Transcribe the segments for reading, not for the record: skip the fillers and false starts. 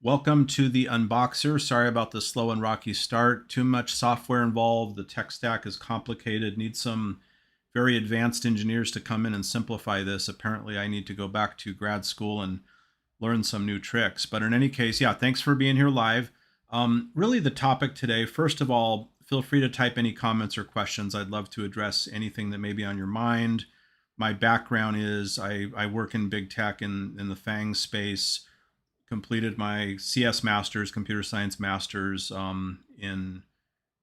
Welcome to the Unboxer. Sorry about the slow and rocky start. Too much software involved. The tech stack is complicated. Need some very advanced engineers to come in and simplify this. Apparently, I need to go back to grad school and learn some new tricks. But in any case, yeah, thanks for being here live. Really, the topic today, first of all, feel free to type any comments or questions. I'd love to address anything that may be on your mind. My background is I work in big tech in the FANG space. Completed my CS Masters, Computer Science Masters in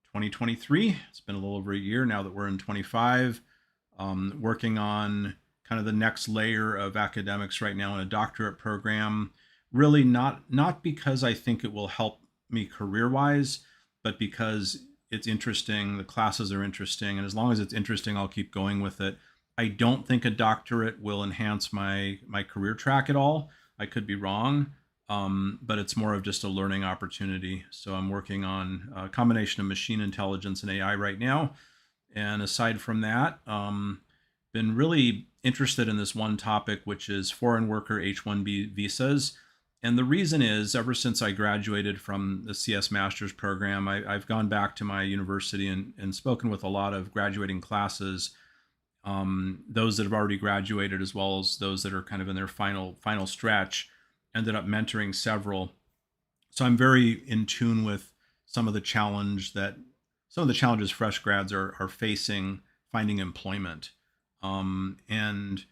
2023. It's been a little over a year now that we're in 25. Working on kind of the next layer of academics right now in a doctorate program. Really not because I think it will help me career-wise, but because it's interesting, the classes are interesting, and as long as it's interesting, I'll keep going with it. I don't think a doctorate will enhance my career track at all. I could be wrong. But it's more of just a learning opportunity. So I'm working on a combination of machine intelligence and AI right now. And aside from that, been really interested in this one topic, which is foreign worker H1B visas. And the reason is, ever since I graduated from the CS Masters program, I've gone back to my university and spoken with a lot of graduating classes, those that have already graduated, as well as those that are kind of in their final stretch. Ended up mentoring several. So I'm very in tune with some of the challenges fresh grads are facing finding employment. And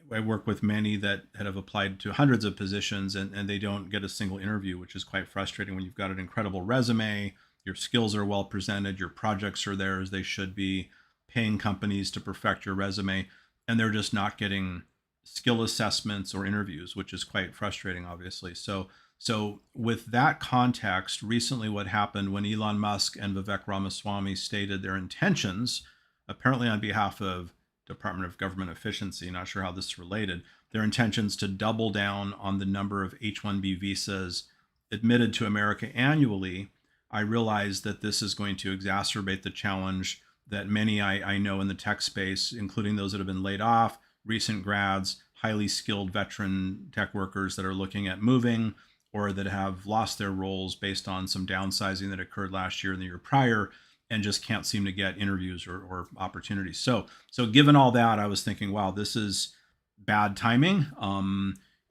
I work with many that have applied to hundreds of positions and they don't get a single interview, which is quite frustrating when you've got an incredible resume, your skills are well presented, your projects are there as they should be, paying companies to perfect your resume, and they're just not getting skill assessments or interviews, which is quite frustrating, obviously. So with that context, recently what happened when Elon Musk and Vivek Ramaswamy stated their intentions, apparently on behalf of Department of Government Efficiency, not sure how this is related, their intentions to double down on the number of H1B visas admitted to America annually, I realized that this is going to exacerbate the challenge that many I know in the tech space, including those that have been laid off, recent grads, highly skilled veteran tech workers that are looking at moving or that have lost their roles based on some downsizing that occurred last year and the year prior and just can't seem to get interviews or opportunities. So given all that, I was thinking, wow, this is bad timing.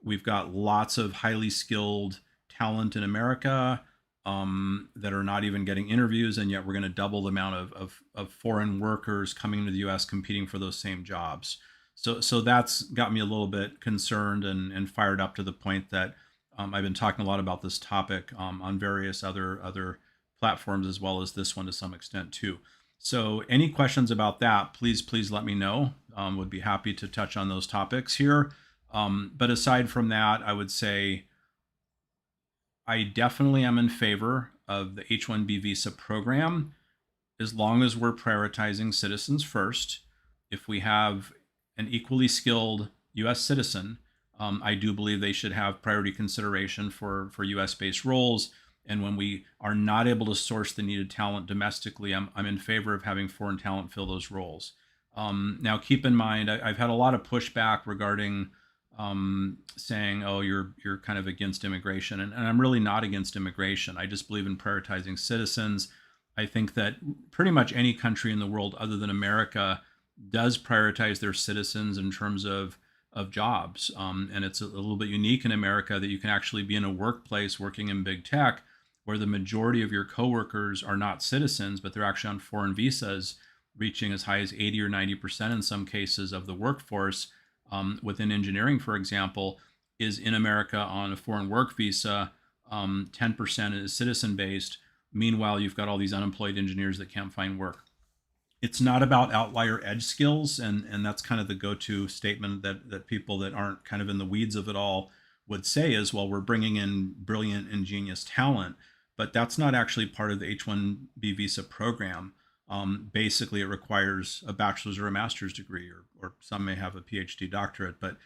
We've got lots of highly skilled talent in America that are not even getting interviews, and yet we're going to double the amount of foreign workers coming into the US competing for those same jobs. So that's got me a little bit concerned and fired up to the point that I've been talking a lot about this topic on various other platforms, as well as this one to some extent too. So any questions about that, please let me know. Would be happy to touch on those topics here. But aside from that, I would say I definitely am in favor of the H1B visa program, as long as we're prioritizing citizens first. If we have an equally skilled U.S. citizen, I do believe they should have priority consideration for U.S.-based roles. And when we are not able to source the needed talent domestically, I'm in favor of having foreign talent fill those roles. Now, keep in mind, I've had a lot of pushback regarding saying, "Oh, you're kind of against immigration," and I'm really not against immigration. I just believe in prioritizing citizens. I think that pretty much any country in the world other than America does prioritize their citizens in terms of jobs. And it's a little bit unique in America that you can actually be in a workplace working in big tech where the majority of your coworkers are not citizens, but they're actually on foreign visas, reaching as high as 80 or 90% in some cases of the workforce within engineering, for example, is in America on a foreign work visa. 10% is citizen-based. Meanwhile, you've got all these unemployed engineers that can't find work. It's not about outlier edge skills, and that's kind of the go-to statement that people that aren't kind of in the weeds of it all would say is, well, we're bringing in brilliant, ingenious talent, but that's not actually part of the H-1B visa program. Basically, it requires a bachelor's or a master's degree, or some may have a PhD doctorate, but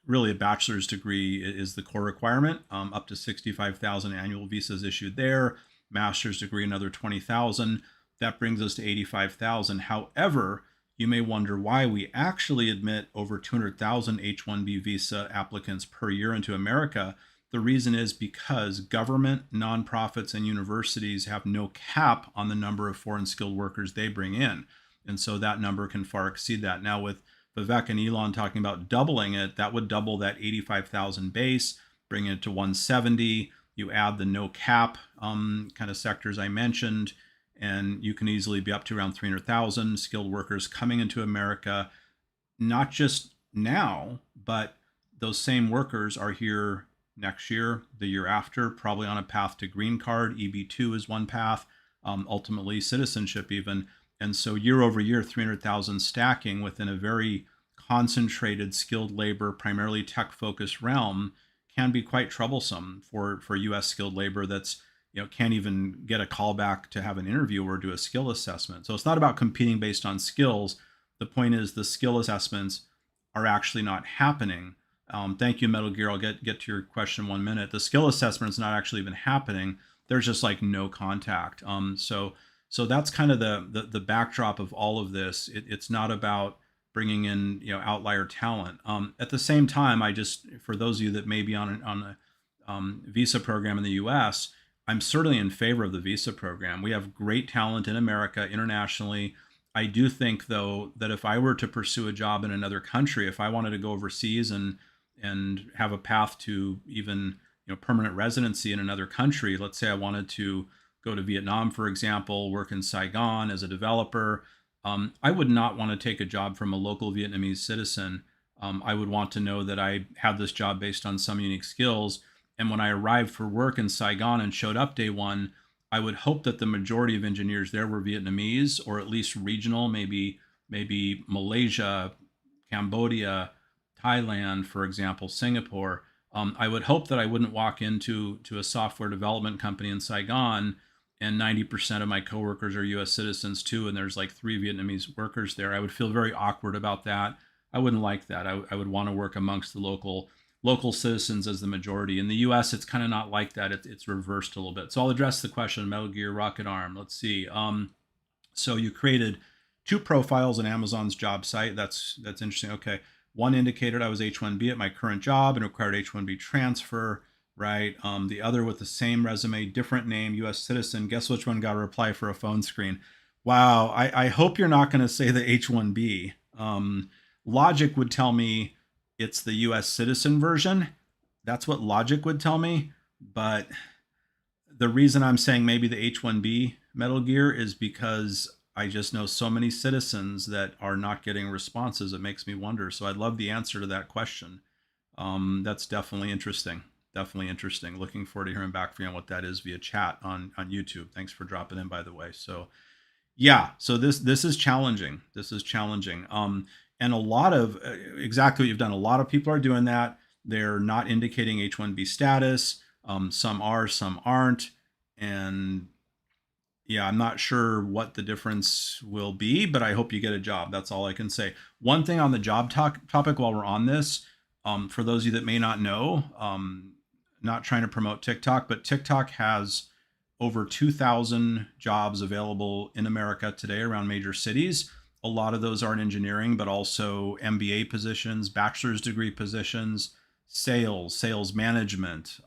really a bachelor's degree is the core requirement, up to 65,000 annual visas issued there, master's degree, another 20,000. That brings us to 85,000. However, you may wonder why we actually admit over 200,000 H-1B visa applicants per year into America. The reason is because government, nonprofits, and universities have no cap on the number of foreign skilled workers they bring in. And so that number can far exceed that. Now, with Vivek and Elon talking about doubling it, that would double that 85,000 base, bring it to 170. You add the no cap kind of sectors I mentioned, and you can easily be up to around 300,000 skilled workers coming into America, not just now, but those same workers are here next year, the year after, probably on a path to green card. EB2 is one path, ultimately citizenship even. And so year over year, 300,000 stacking within a very concentrated skilled labor, primarily tech focused realm can be quite troublesome for US skilled labor that's can't even get a call back to have an interview or do a skill assessment. So it's not about competing based on skills. The point is the skill assessments are actually not happening. Thank you, Metal Gear. I'll get to your question in 1 minute. The skill assessment is not actually even happening. There's just like no contact. So that's kind of the backdrop of all of this. It's not about bringing in outlier talent. At the same time, for those of you that may be on a visa program in the U.S., I'm certainly in favor of the visa program. We have great talent in America, internationally. I do think, though, that if I were to pursue a job in another country, if I wanted to go overseas and have a path to even permanent residency in another country, let's say I wanted to go to Vietnam, for example, work in Saigon as a developer, I would not want to take a job from a local Vietnamese citizen. I would want to know that I had this job based on some unique skills. And when I arrived for work in Saigon and showed up day one, I would hope that the majority of engineers there were Vietnamese, or at least regional, maybe Malaysia, Cambodia, Thailand, for example, Singapore. I would hope that I wouldn't walk into a software development company in Saigon and 90% of my coworkers are US citizens too, and there's like 3 Vietnamese workers there. I would feel very awkward about that. I wouldn't like that. I would want to work amongst the local citizens as the majority. In the US, it's kind of not like that. It's reversed a little bit. So I'll address the question, Metal Gear, Rocket Arm. Let's see. So you created 2 profiles on Amazon's job site. That's interesting. Okay. One indicated I was H1B at my current job and required H1B transfer, right? The other with the same resume, different name, US citizen. Guess which one got a reply for a phone screen? Wow. I hope you're not going to say the H1B. Logic would tell me it's the US citizen version. That's what logic would tell me. But the reason I'm saying maybe the H1B Metal Gear is because I just know so many citizens that are not getting responses. It makes me wonder. So I'd love the answer to that question. That's definitely interesting. Definitely interesting. Looking forward to hearing back from you on what that is via chat on YouTube. Thanks for dropping in, by the way. So yeah, so this is challenging. This is challenging. And a lot of exactly what you've done. A lot of people are doing that. They're not indicating H1B status. Some are, some aren't. And yeah, I'm not sure what the difference will be, but I hope you get a job. That's all I can say. One thing on the job topic while we're on this, for those of you that may not know, not trying to promote TikTok, but TikTok has over 2,000 jobs available in America today around major cities. A lot of those are in engineering, but also MBA positions, bachelor's degree positions, sales management,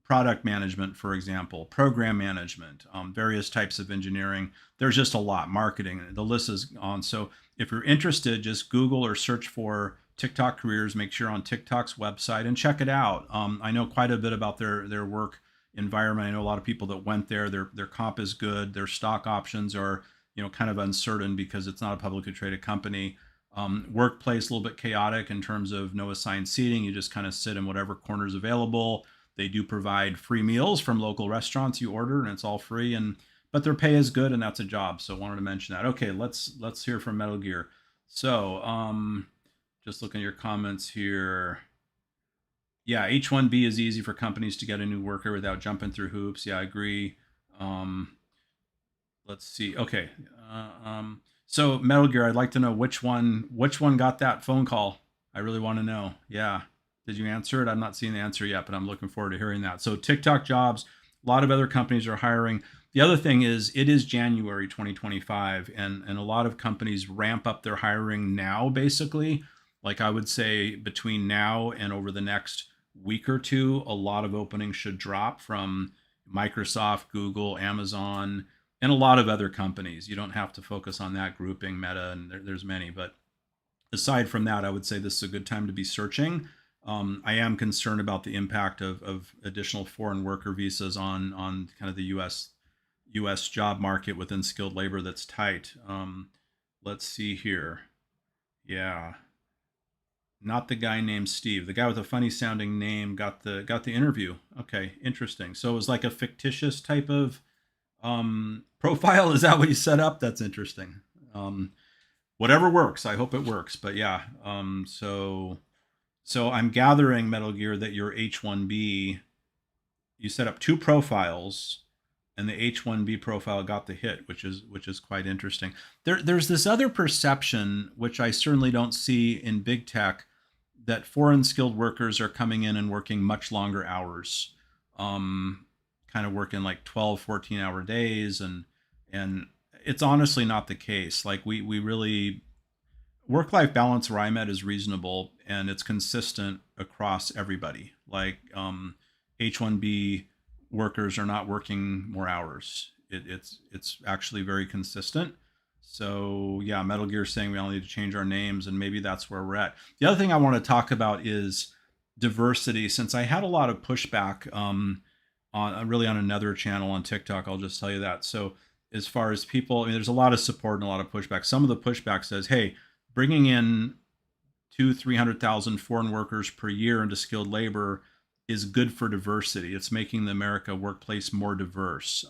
product management, for example, program management, various types of engineering. There's just a lot, marketing, the list is on. So if you're interested, just Google or search for TikTok careers, make sure you're on TikTok's website and check it out. I know quite a bit about their work environment. I know a lot of people that went there. Their comp is good. Their stock options are kind of uncertain because it's not a publicly traded company. Workplace a little bit chaotic in terms of no assigned seating. You just kind of sit in whatever corner is available. They do provide free meals from local restaurants you order, and it's all free. But their pay is good, and that's a job. So I wanted to mention that. Okay, let's hear from Metal Gear. So just looking at your comments here. Yeah, H1B is easy for companies to get a new worker without jumping through hoops. Yeah, I agree. Let's see. Okay. So Metal Gear, I'd like to know which one got that phone call. I really want to know. Yeah. Did you answer it? I'm not seeing the answer yet, but I'm looking forward to hearing that. So TikTok jobs, a lot of other companies are hiring. The other thing is it is January 2025, and a lot of companies ramp up their hiring now, basically. Like I would say between now and over the next week or two, a lot of openings should drop from Microsoft, Google, Amazon, and a lot of other companies. You don't have to focus on that grouping, Meta, and there's many. But aside from that, I would say this is a good time to be searching. I am concerned about the impact of additional foreign worker visas on kind of the U.S. job market within skilled labor that's tight. Let's see here. Yeah, not the guy named Steve. The guy with a funny sounding name got the interview. Okay, interesting. So it was like a fictitious type of profile. Is that what you set up? That's interesting. Whatever works. I hope it works. But yeah. So I'm gathering, Metal Gear, that your H1B, you set up two profiles, and the H1B profile got the hit, which is quite interesting. There's this other perception, which I certainly don't see in big tech, that foreign skilled workers are coming in and working much longer hours, kind of working like 12, 14-hour days, and it's honestly not the case. Like we really, work-life balance where I'm at is reasonable and it's consistent across everybody. Like H1B workers are not working more hours. It's actually very consistent. So yeah, Metal Gear saying we all need to change our names, and maybe that's where we're at. The other thing I want to talk about is diversity. Since I had a lot of pushback on really on another channel on TikTok, I'll just tell you that. So as far as people, I mean, there's a lot of support and a lot of pushback. Some of the pushback says, hey, bringing in 300,000 foreign workers per year into skilled labor is good for diversity. It's making the America workplace more diverse.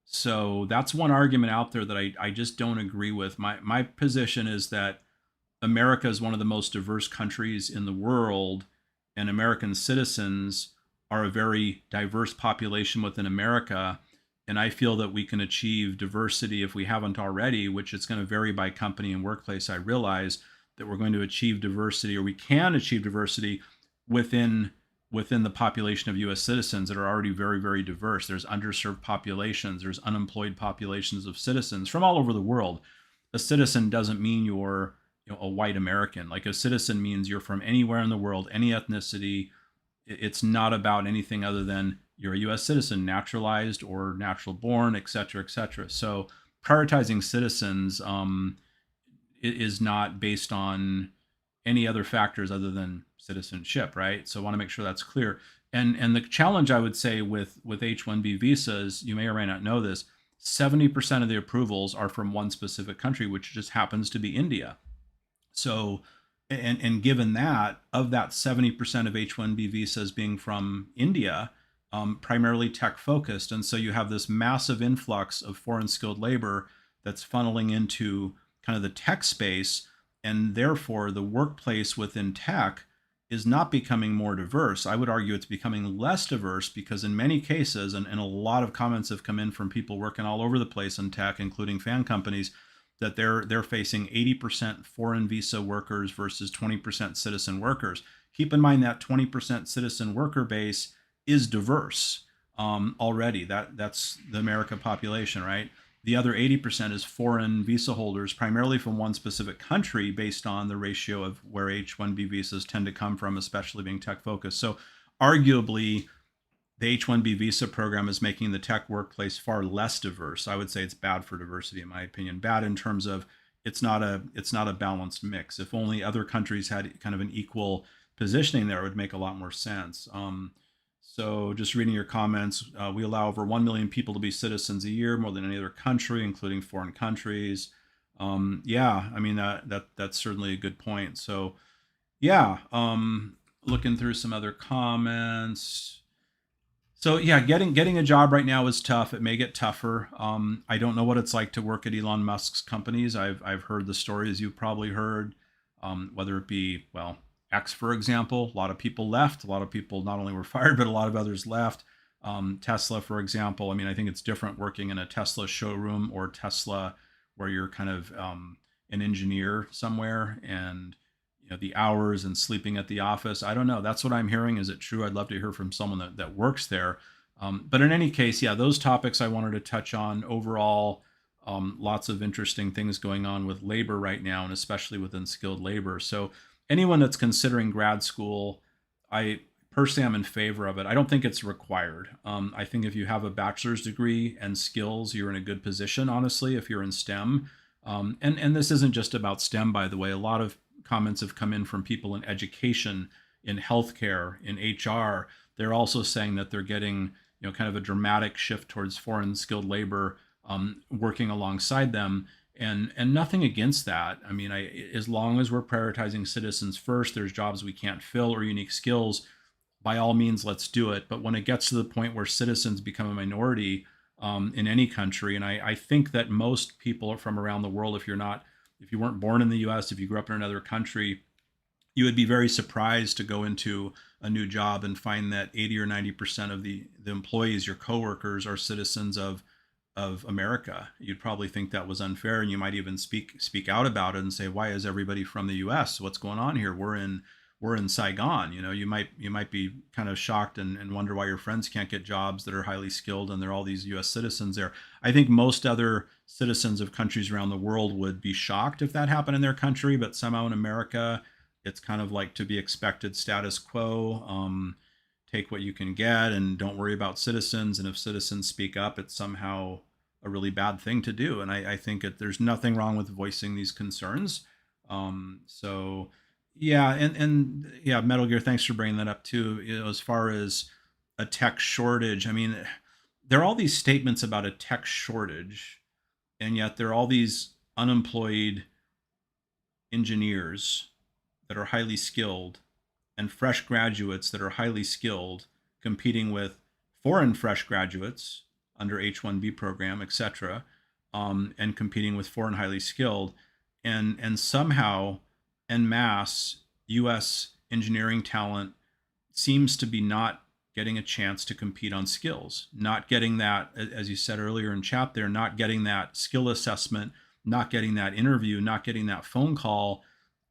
So that's one argument out there that I just don't agree with. My position is that America is one of the most diverse countries in the world, and American citizens are a very diverse population within America. And I feel that we can achieve diversity if we haven't already, which it's going to vary by company and workplace. I realize that we're going to achieve diversity, or we can achieve diversity within the population of U.S. citizens that are already very, very diverse. There's underserved populations. There's unemployed populations of citizens from all over the world. A citizen doesn't mean you're a white American. Like a citizen means you're from anywhere in the world, any ethnicity. It's not about anything other than you're a U.S. citizen, naturalized or natural born, et cetera, et cetera. So prioritizing citizens is not based on any other factors other than citizenship, right? So I want to make sure that's clear. And the challenge I would say with H1B visas, you may or may not know this, 70% of the approvals are from one specific country, which just happens to be India. So, and given that, of that 70% of H1B visas being from India, primarily tech focused. And so you have this massive influx of foreign skilled labor that's funneling into kind of the tech space. And therefore, the workplace within tech is not becoming more diverse. I would argue it's becoming less diverse because in many cases, and a lot of comments have come in from people working all over the place in tech, including fan companies, that they're facing 80% foreign visa workers versus 20% citizen workers. Keep in mind that 20% citizen worker base is diverse already. That's the American population, right? The other 80% is foreign visa holders, primarily from one specific country, based on the ratio of where H1B visas tend to come from, especially being tech focused. So arguably, the H1B visa program is making the tech workplace far less diverse. I would say it's bad for diversity, in my opinion. Bad in terms of it's not a balanced mix. If only other countries had kind of an equal positioning there, it would make a lot more sense. So just reading your comments, we allow over 1 million people to be citizens a year, more than any other country, including foreign countries. Yeah, I mean, that's certainly a good point. So yeah, looking through some other comments. So yeah, getting a job right now is tough. It may get tougher. I don't know what it's like to work at Elon Musk's companies. I've heard the stories you've probably heard, whether it be, well, X, for example, a lot of people left. A lot of people not only were fired, but a lot of others left. Tesla, for example, I mean, I think it's different working in a Tesla showroom or Tesla where you're kind of an engineer somewhere, and the hours and sleeping at the office. I don't know. That's what I'm hearing. Is it true? I'd love to hear from someone that works there. But in any case, yeah, those topics I wanted to touch on. Overall, lots of interesting things going on with labor right now, and especially within skilled labor. So anyone that's considering grad school, I personally am in favor of it. I don't think it's required. I think if you have a bachelor's degree and skills, you're in a good position, honestly, if you're in STEM. And this isn't just about STEM, by the way. A lot of comments have come in from people in education, in healthcare, in HR. They're also saying that they're getting, kind of a dramatic shift towards foreign skilled labor working alongside them. And nothing against that. I mean, as long as we're prioritizing citizens first, there's jobs we can't fill or unique skills. By all means, let's do it. But when it gets to the point where citizens become a minority in any country, and I think that most people from around the world, if you weren't born in the U.S., if you grew up in another country, you would be very surprised to go into a new job and find that 80 or 90% of the employees, your coworkers, are citizens of America. You'd probably think that was unfair, and you might even speak out about it and say, "Why is everybody from the U.S.? What's going on here? We're in Saigon." You might be kind of shocked and wonder why your friends can't get jobs that are highly skilled, and there are all these U.S. citizens there. I think most other citizens of countries around the world would be shocked if that happened in their country, but somehow in America, it's kind of like to be expected status quo. Take what you can get and don't worry about citizens. And if citizens speak up, it's somehow a really bad thing to do. And I think there's nothing wrong with voicing these concerns. So yeah, and yeah, Metal Gear, thanks for bringing that up too. As far as a tech shortage, I mean, there are all these statements about a tech shortage, and yet there are all these unemployed engineers that are highly skilled and fresh graduates that are highly skilled competing with foreign fresh graduates under H1B program, etc., and competing with foreign highly skilled, and somehow en masse U.S. engineering talent seems to be not getting a chance to compete on skills, not getting that, as you said earlier in chat there, not getting that skill assessment, not getting that interview, not getting that phone call,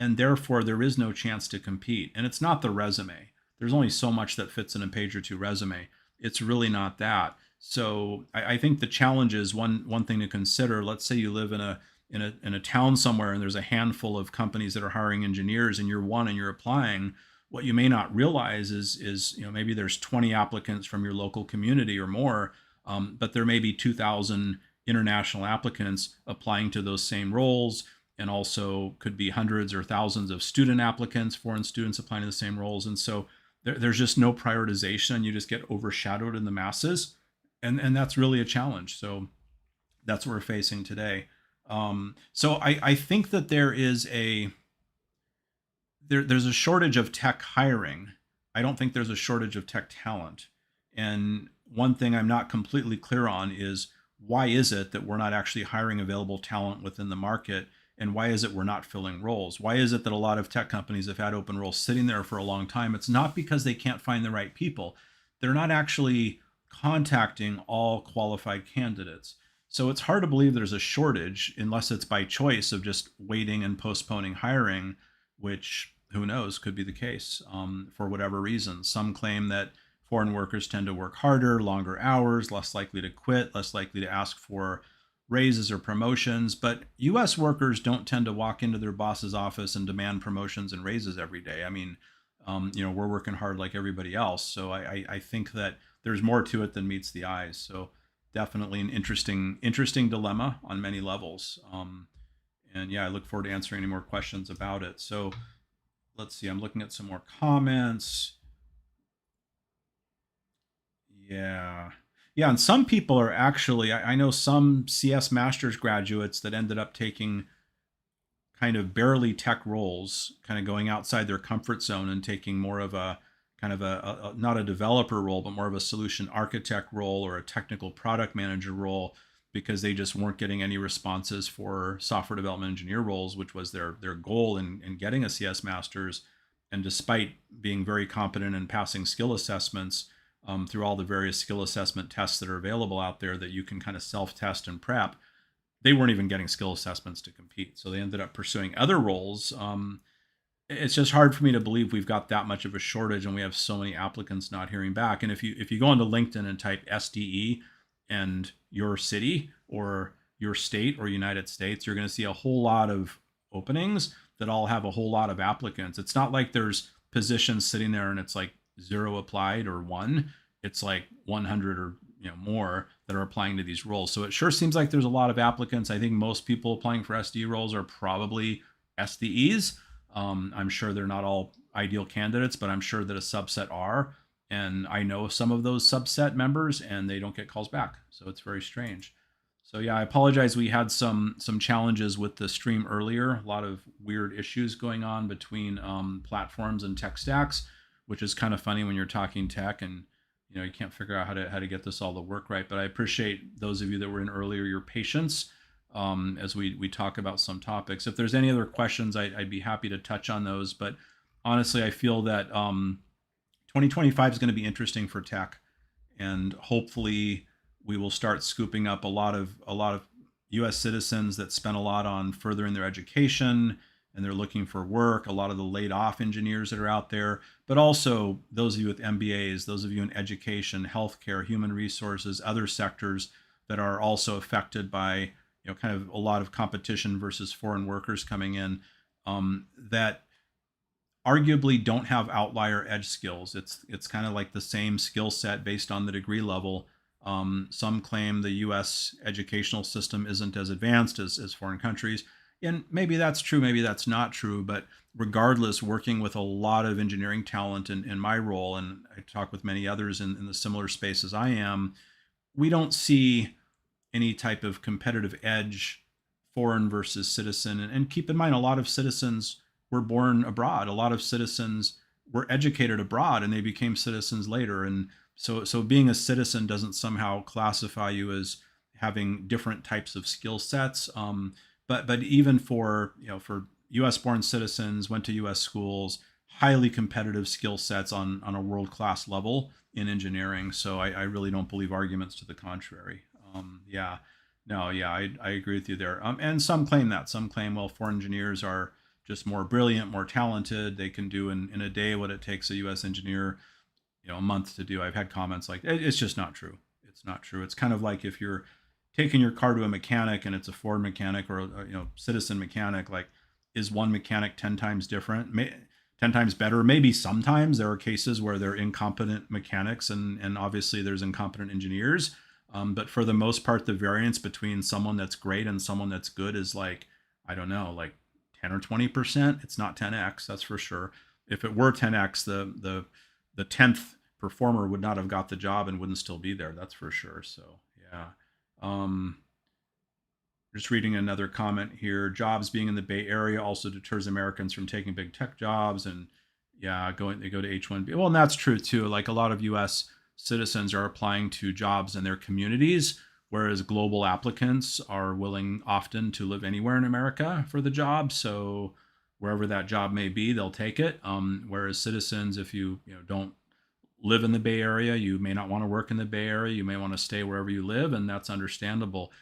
and therefore there is no chance to compete. And it's not the resume. There's only so much that fits in a page or two resume. It's really not that. So I think the challenge is one thing to consider. Let's say you live in a town somewhere and there's a handful of companies that are hiring engineers, and you're one and you're applying. What you may not realize is maybe there's 20 applicants from your local community or more, but there may be 2,000 international applicants applying to those same roles, and also could be hundreds or thousands of student applicants, foreign students applying to the same roles. And so there's just no prioritization, and you just get overshadowed in the masses, and that's really a challenge. So that's what we're facing today. So I think that there's a shortage of tech hiring. I don't think there's a shortage of tech talent. And one thing I'm not completely clear on is, why is it that we're not actually hiring available talent within the market? And why is it we're not filling roles? Why is it that a lot of tech companies have had open roles sitting there for a long time? It's not because they can't find the right people. They're not actually contacting all qualified candidates. So it's hard to believe there's a shortage unless it's by choice of just waiting and postponing hiring, which, who knows, could be the case for whatever reason. Some claim that foreign workers tend to work harder, longer hours, less likely to quit, less likely to ask for raises or promotions. But U.S. workers don't tend to walk into their boss's office and demand promotions and raises every day. I mean, we're working hard like everybody else. So I think that there's more to it than meets the eyes. So definitely an interesting dilemma on many levels. And yeah, I look forward to answering any more questions about it. So let's see, I'm looking at some more comments. Yeah. Yeah, and some people are actually, I know some CS master's graduates that ended up taking kind of barely tech roles, kind of going outside their comfort zone and taking more of a kind of not a developer role, but more of a solution architect role or a technical product manager role, because they just weren't getting any responses for software development engineer roles, which was their goal in getting a CS master's. And despite being very competent and passing skill assessments through all the various skill assessment tests that are available out there that you can kind of self-test and prep, they weren't even getting skill assessments to compete. So they ended up pursuing other roles. It's just hard for me to believe we've got that much of a shortage and we have so many applicants not hearing back. And if you go onto LinkedIn and type SDE and your city or your state or United States, you're going to see a whole lot of openings that all have a whole lot of applicants. It's not like there's positions sitting there and it's like 0 applied or 1. It's like 100 or more that are applying to these roles. So it sure seems like there's a lot of applicants. I think most people applying for SDE roles are probably SDEs. I'm sure they're not all ideal candidates, but I'm sure that a subset are. And I know some of those subset members, and they don't get calls back. So it's very strange. So yeah, I apologize. We had some challenges with the stream earlier. A lot of weird issues going on between platforms and tech stacks, which is kind of funny when you're talking tech and you can't figure out how to get this all to work right. But I appreciate those of you that were in earlier, your patience as we talk about some topics. If there's any other questions, I'd be happy to touch on those. But honestly, I feel that 2025 is going to be interesting for tech, and hopefully we will start scooping up a lot of U.S. citizens that spent a lot on furthering their education and they're looking for work. A lot of the laid off engineers that are out there, but also those of you with MBAs, those of you in education, healthcare, human resources, other sectors that are also affected by kind of a lot of competition versus foreign workers coming in, that arguably don't have outlier edge skills. It's kind of like the same skill set based on the degree level. Some claim the U.S. educational system isn't as advanced as foreign countries. And maybe that's true, maybe that's not true. But regardless, working with a lot of engineering talent in my role, and I talk with many others in the similar space as I am, we don't see any type of competitive edge, foreign versus citizen. And keep in mind, a lot of citizens were born abroad. A lot of citizens were educated abroad and they became citizens later. And so being a citizen doesn't somehow classify you as having different types of skill sets. But even for U.S. born citizens, went to U.S. schools, highly competitive skill sets on a world class level in engineering. So I really don't believe arguments to the contrary. I agree with you there. And some claim that. Some claim, well, foreign engineers are just more brilliant, more talented. They can do in a day what it takes a U.S. engineer, a month to do. I've had comments like, it's just not true. It's not true. It's kind of like if you're taking your car to a mechanic and it's a Ford mechanic or a citizen mechanic, like, is one mechanic 10 times different, 10 times better? Maybe sometimes there are cases where they're incompetent mechanics and obviously there's incompetent engineers. But for the most part, the variance between someone that's great and someone that's good is like, I don't know, like 10 or 20%. It's not 10x, that's for sure. If it were 10x, the 10th performer would not have got the job and wouldn't still be there. That's for sure. So yeah. Just reading another comment here. Jobs being in the Bay Area also deters Americans from taking big tech jobs, and they go to H1B. Well, and that's true too. Like a lot of U.S. citizens are applying to jobs in their communities, whereas global applicants are willing often to live anywhere in America for the job. So wherever that job may be, they'll take it. Whereas citizens, if you don't live in the Bay Area, you may not want to work in the Bay Area. You may want to stay wherever you live, and that's understandable.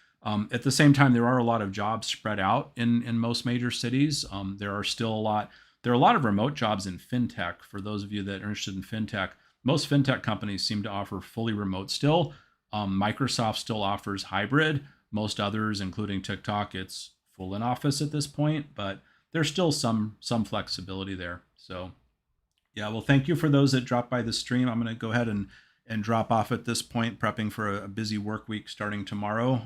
At the same time, there are a lot of jobs spread out in most major cities. There are a lot of remote jobs in fintech. For those of you that are interested in fintech, most fintech companies seem to offer fully remote still. Microsoft still offers hybrid. Most others, including TikTok, it's full in office at this point, but there's still some flexibility there. So yeah, well, thank you for those that dropped by the stream. I'm going to go ahead and drop off at this point, prepping for a busy work week starting tomorrow.